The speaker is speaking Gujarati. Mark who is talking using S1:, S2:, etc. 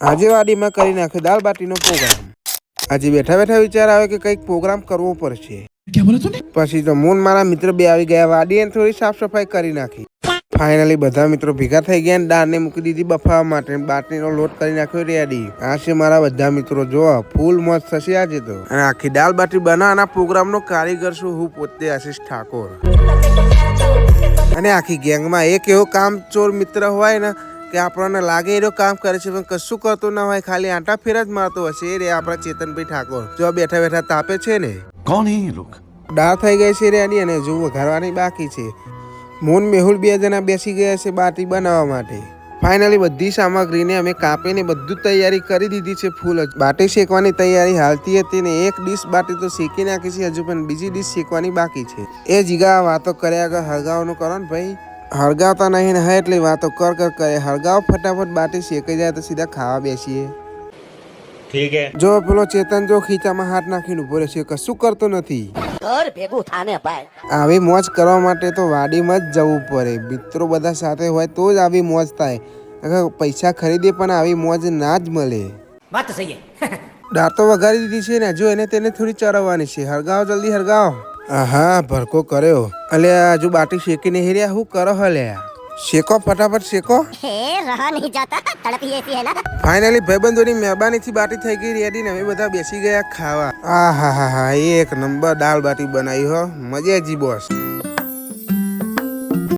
S1: આજે વાડીમાં કરી નાખ્યો દાળ બાટીનો પ્રોગ્રામ। આજે બેઠા બેઠા વિચાર આવે કે કંઈક પ્રોગ્રામ કરવો પડશે। પછી તો મૂન મારા મિત્ર બે આવી ગયા વાડી અને થોડી સાફ સફાઈ કરી નાખી। ફાઇનલી બધા મિત્રો ભેગા થઈ ગયા અને દાળને મૂકી દીધી બફાવા માટે। બાટલીનો લોટ કરી નાખ્યો રેડી। આ છે મારા બધા મિત્રો, જો ફૂલ મોજ થશે આજે તો। અને આખી દાળ બાટી બનાવવાના પ્રોગ્રામનો કારીગર છું હું પોતે, આશીષ ઠાકોર। અને આખી ગેંગમાં એક એવો કામચોર મિત્ર હોય ને કે આપણને લાગે એનો કામ કરે છે પણ કશું કરતો ના હોય, ખાલી આંટા ફેર જ મારતો હશે। એ રે આપણા ચેતનભાઈ ઠાકોર, જો બેઠા બેઠા તાપે છે ને।
S2: કોણ હે ये लोग?
S1: દાળ થઈ ગઈ છે રેડી અને જો વઘારવાની બાકી છે। મૂન મેહુલ બે જણા બેસી ગયા છે બાટી બનાવવા માટે। ફાઇનલી બધી સામગ્રીને અમે કાપીને બધું તૈયારી કરી દીધી છે। ફૂલ જ બાટી શેકવાની તૈયારી હાલતી હતી ને એક ડીશ બાટી તો શેકી નાખી છે, હજુ પણ બીજી ડીશ શેકવાની બાકી છે। એ જીગા વાતો કર્યા આગળ હળગાવવાનું કરો ને ભાઈ, હળગાવતા નહીં ને હા એટલી વાતો કર કરે। હળગાવ ફટાફટ બાટી શેકાઈ જાય તો સીધા ખાવા બેસીએ।
S3: ઠીક હે।
S1: જો પેલો ચેતન જો ખીચામાં હાથ નાખીને ઉભો રહેશે, કશું કરતો નથી।
S4: ઘર ભેગું થાને ભાઈ।
S1: આવી મોજ કરવા માટે તો વાડીમાં જ જવું પડે। મિત્રો બધા સાથે હોય તો જ આવી મોજ થાય। પૈસા ખરીદે પણ આવી મોજ ના જ મળે।
S4: વાત સહી હે।
S1: દાળ તો વઘારી દીધી છે ને, જો એને તેને થોડી ચરવવાની છે। હળગાવ જલ્દી હળગાવ। હા ભરકો કર્યો। અલ્યા હજુ બાટી શેકીને હેર્યા હું કરો હલ્યા? શેકો ફટાફટ શેકો।
S4: हे रहा नहीं जाता, तड़पी ऐसी है ना।
S1: ફાઇનલી ભાઈબંધોની મહેરબાનીથી બાટી થઈ ગઈ રેડી ને અમે બધા બેસી ગયા ખાવા। આ હા એક નંબર દાળ બાટી બનાવી હો, મજા જી બોસ।